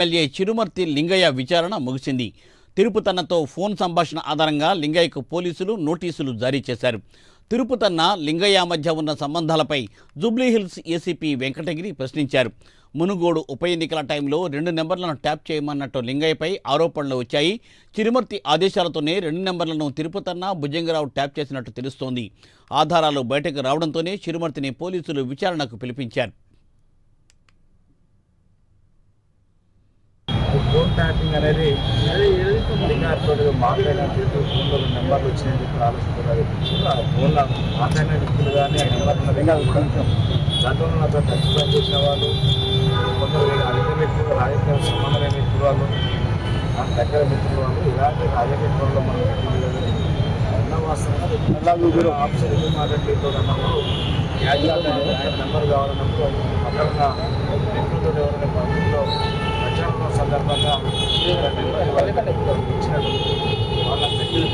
MLA Chirumarthi Lingaiah విచారణ ముగిసింది. తిరుపతన్నతో phone సంభాషణ ఆధారంగా లింగయ్యకు పోలీసులు నోటీసులు జారీ చేశారు. తిరుపతన్న లింగయ్య మధ్య ఉన్న సంబంధాలపై జూబ్లీహిల్స్ ఏసీపీ వెంకటగిరి ప్రశ్నించారు. మునుగోడు ఉప ఎన్నికల టైంలో 2 నెంబర్లను ట్యాప్ చేయమన్నట్టు లింగయ్యపై ఆరోపణలు వచ్చాయి. చిరుమర్తి ఆదేశాలతోనే 2 నెంబర్లను తిరుపతన్న, భుజంగరావు ట్యాప్ చేసినట్టు తెలుస్తోంది. ఆధారాలు బయటకు రావడంతోనే చిరుమర్తిని పోలీసులు విచారణకు పిలిపించారు. ఫోన్ ట్యాపింగ్ అనేది అధికారులతో మాట్లాడిన వ్యక్తులు ఫోన్లో నెంబర్లు వచ్చినాయని చెప్పి ఆలోచిస్తున్నారు. ఆ ఫోన్లో మాట్లాడిన వ్యక్తులు కానీ ఆ నెంబర్లు గతంలో నాతో టచ్ పని చేసిన వాళ్ళు, కొందరు అధిక వ్యక్తులు రాజకీయ సంబంధం లేని వ్యక్తులు వాళ్ళు, నాకు దగ్గర మిత్రులు వాళ్ళు, ఇలాంటి రాజకీయ పనుల్లో మనం ఉన్న వాస్తవంగా ఆఫీసర్ ఎందుకు మాట్లాడలేదు అన్నప్పుడు నెంబర్ కావాలన్నప్పుడు పక్కన వ్యక్తులతో ఎవరైనా పనుల్లో ప్రచారంలో సందర్భంగా ఇచ్చినట్టు వాళ్ళకి దగ్గర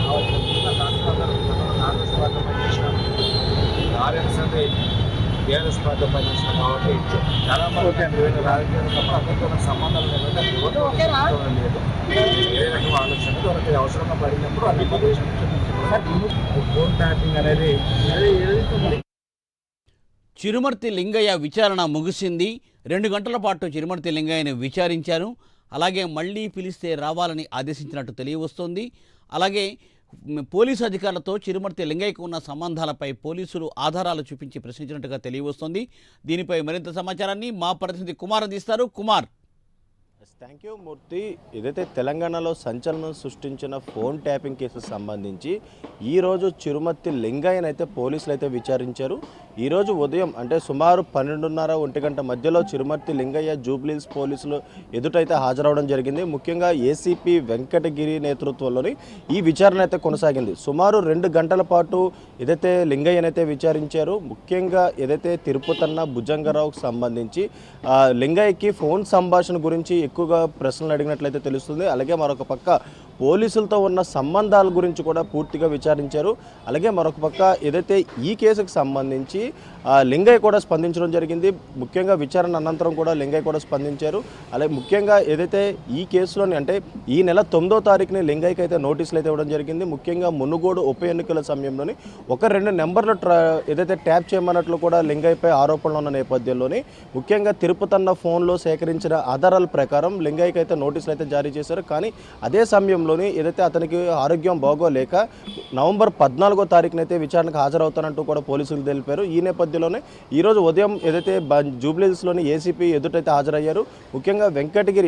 కావాల్సిన కాంగ్రెస్ పార్టీ పనిచేసినాను, ఆర్ఎస్ అంటే టీఆర్ఎస్ పార్టీ పనిచేసినాం కాబట్టి చాలా మంది వివిధ రాజకీయాలు అందరితో సంబంధాలు లేదు. ఏ రకం ఆలోచన వాళ్ళకి అవసరంగా పడినప్పుడు అన్ని ఫోన్ ట్యాపింగ్ అనేది చిరుమర్తి లింగయ్య విచారణ ముగిసింది. 2 గంటల పాటు చిరుమర్తి లింగయ్యను విచారించారు. అలాగే మళ్ళీ పిలిస్తే రావాలని ఆదేశించినట్టు తెలియవస్తోంది. అలాగే పోలీసు అధికారులతో చిరుమర్తి లింగయ్యకు ఉన్న సంబంధాలపై పోలీసులు ఆధారాలు చూపించి ప్రశ్నించినట్టుగా తెలియవస్తోంది. దీనిపై మరింత సమాచారాన్ని మా ప్రతినిధి కుమార్ అందిస్తారు. కుమార్. థ్యాంక్ యూ మూర్తి. ఏదైతే తెలంగాణలో సంచలనం సృష్టించిన ఫోన్ ట్యాపింగ్ కేసుకు సంబంధించి ఈరోజు చిరుమర్తి లింగయ్యను అయితే పోలీసులు అయితే విచారించారు. ఈరోజు ఉదయం అంటే సుమారు 12:30 గంట మధ్యలో చిరుమర్తి లింగయ్య జూబ్లీహిల్స్ పోలీసులు ఎదుటైతే హాజరవడం జరిగింది. ముఖ్యంగా ఏసీపీ వెంకటగిరి నేతృత్వంలోని ఈ విచారణ అయితే కొనసాగింది. సుమారు 2 గంటల పాటు ఏదైతే లింగయ్యనైతే విచారించారు. ముఖ్యంగా ఏదైతే తిరుపతన్న, భుజంగరావుకు సంబంధించి లింగయ్యకి ఫోన్ సంభాషణ గురించి ఎక్కువగా ప్రశ్నలు అడిగినట్లయితే తెలుస్తుంది. అలాగే మరొక పక్క పోలీసులతో ఉన్న సంబంధాల గురించి కూడా పూర్తిగా విచారించారు. అలాగే మరొక పక్క ఏదైతే ఈ కేసుకు సంబంధించి లింగయ్య కూడా స్పందించడం జరిగింది. ముఖ్యంగా విచారణ అనంతరం కూడా లింగయ్య కూడా స్పందించారు. అలాగే ముఖ్యంగా ఏదైతే ఈ కేసులోని అంటే ఈ నెల 9వ తారీఖుని లింగయ్యకి అయితే నోటీసులు అయితే ఇవ్వడం జరిగింది. ముఖ్యంగా మునుగోడు ఉప ఎన్నికల సమయంలోని 1-2 నెంబర్లు ఏదైతే ట్యాప్ చేయమన్నట్లు కూడా లింగయ్యపై ఆరోపణలు ఉన్న నేపథ్యంలోని ముఖ్యంగా తిరుపతన్న ఫోన్లో సేకరించిన ఆధారాల ప్రకారం లింగయ్యకి అయితే నోటీసులు అయితే జారీ చేశారు. కానీ అదే సమయంలోని ఏదైతే అతనికి ఆరోగ్యం బాగోలేక నవంబర్ 14వ తారీఖునైతే విచారణకు హాజరవుతానంటూ కూడా పోలీసులు తెలిపారు. ఈ నేపథ్యంలోనే ఈరోజు ఉదయం ఏదైతే జూబ్లీహిల్స్లోని ఏసీపీ ఎదుటైతే హాజరయ్యారు. ముఖ్యంగా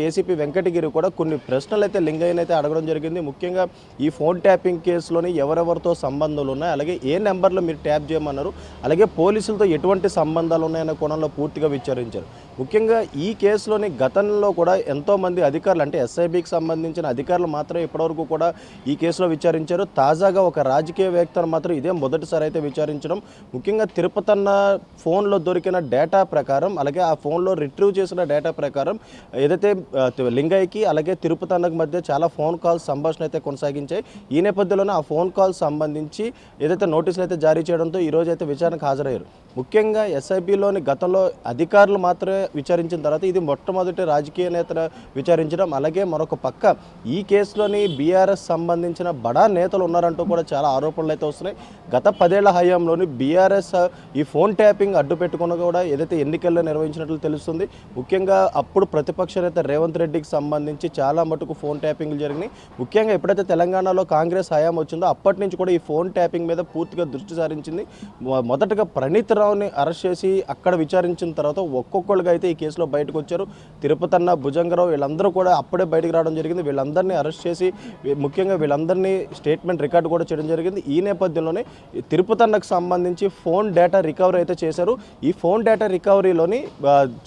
ఏసీపీ వెంకటగిరి కూడా కొన్ని ప్రశ్నలు అయితే లింగయ్యని అయితే అడగడం జరిగింది. ముఖ్యంగా ఈ ఫోన్ ట్యాపింగ్ కేసులోని ఎవరెవరితో సంబంధాలు ఉన్నాయి, అలాగే ఏ నెంబర్లో మీరు ట్యాప్ చేయమన్నారు, అలాగే పోలీసులతో ఎటువంటి సంబంధాలు ఉన్నాయన్న కోణంలో పూర్తిగా విచారించారు. ముఖ్యంగా ఈ కేసులోని గతంలో కూడా ఎంతోమంది అధికారులు అంటే ఎస్ఐబికి సంబంధించిన అధికారులు మాత్రం ఇప్పటివరకు కూడా ఈ కేసులో విచారించారు. తాజాగా ఒక రాజకీయవేత్తను మాత్రం ఇదే మొదటిసారి అయితే విచారించడం. ముఖ్యంగా తిరుపతన్న ఫోన్లో దొరికిన డేటా ప్రకారం, అలాగే ఆ ఫోన్లో రిట్రీవ్ చేసిన డేటా ప్రకారం ఏదైతే లింగయ్యకి అలాగే తిరుపతన్నకు మధ్య చాలా ఫోన్ కాల్స్ సంభాషణ అయితే కొనసాగించాయి. ఈ నేపథ్యంలోనే ఆ ఫోన్ కాల్స్ సంబంధించి ఏదైతే నోటీసులు అయితే జారీ చేయడంతో ఈరోజు అయితే విచారణకు హాజరయ్యారు. ముఖ్యంగా ఎస్ఐబిలోని గతంలో అధికారులు మాత్రమే విచారించిన తర్వాత ఇది మొట్టమొదటి రాజకీయ నేతను విచారించడం. అలాగే మరొక పక్క ఈ కేసులోని బీఆర్ఎస్ సంబంధించిన బడా నేతలు ఉన్నారంటూ కూడా చాలా ఆరోపణలు అయితే వస్తున్నాయి. గత 10 ఏళ్ల హయాంలోని బీఆర్ఎస్ ఈ ఫోన్ ట్యాపింగ్ అడ్డు పెట్టుకున్న కూడా ఏదైతే ఎన్నికల్లో నిర్వహించినట్లు తెలుస్తుంది. ముఖ్యంగా అప్పుడు ప్రతిపక్ష నేత రేవంత్ రెడ్డికి సంబంధించి చాలా మటుకు ఫోన్ ట్యాపింగ్లు జరిగినాయి. ముఖ్యంగా ఎప్పుడైతే తెలంగాణలో కాంగ్రెస్ హయాం వచ్చిందో అప్పటి నుంచి కూడా ఈ ఫోన్ ట్యాపింగ్ మీద పూర్తిగా దృష్టి సారించింది. మొదటగా ప్రణీత్ రావుని అరెస్ట్ చేసి అక్కడ విచారించిన తర్వాత ఒక్కొక్కరుగా అయితే ఈ కేసులో బయటకు వచ్చారు. తిరుపతన్న, భుజంగరావు వీళ్ళందరూ కూడా అప్పుడే బయటకు రావడం జరిగింది. వీళ్ళందరినీ అరెస్ట్ చేసి ముఖ్యంగా వీళ్ళందరినీ స్టేట్మెంట్ రికార్డు కూడా చేయడం జరిగింది. ఈ నేపథ్యంలోనే తిరుపతన్నకు సంబంధించి ఫోన్ డేటా రికవరీ అయితే చేశారు. ఈ ఫోన్ డేటా రికవరీలోని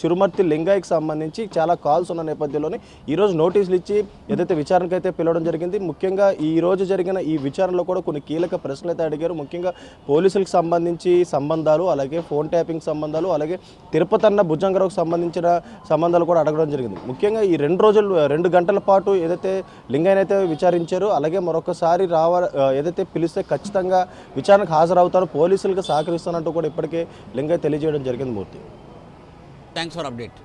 చిరుమర్తి లింగయ్యకి సంబంధించి చాలా కాల్స్ ఉన్న నేపథ్యంలోనే ఈరోజు నోటీసులు ఇచ్చి ఏదైతే విచారణకు అయితే పిలవడం జరిగింది. ముఖ్యంగా ఈ రోజు జరిగిన ఈ విచారణలో కూడా కొన్ని కీలక ప్రశ్నలు అయితే అడిగారు. ముఖ్యంగా పోలీసులకు సంబంధించి సంబంధాలు, అలాగే ఫోన్ ట్యాపింగ్ సంబంధాలు, అలాగే తిరుపతన్న, భుజంగరావుకు సంబంధించిన సంబంధాలు కూడా అడగడం జరిగింది. ముఖ్యంగా ఈ 2 గంటల పాటు ఏదైతే లింగయ్యనైతే విచారించారో అలాగే మరొకసారి ఏదైతే పిలిస్తే ఖచ్చితంగా విచారణకు హాజరవుతారు, పోలీసులకు సహకరిస్తానంటూ కూడా ఇప్పటికే లింగయ్య తెలియజేయడం జరిగింది. మూర్తి. Thanks for update.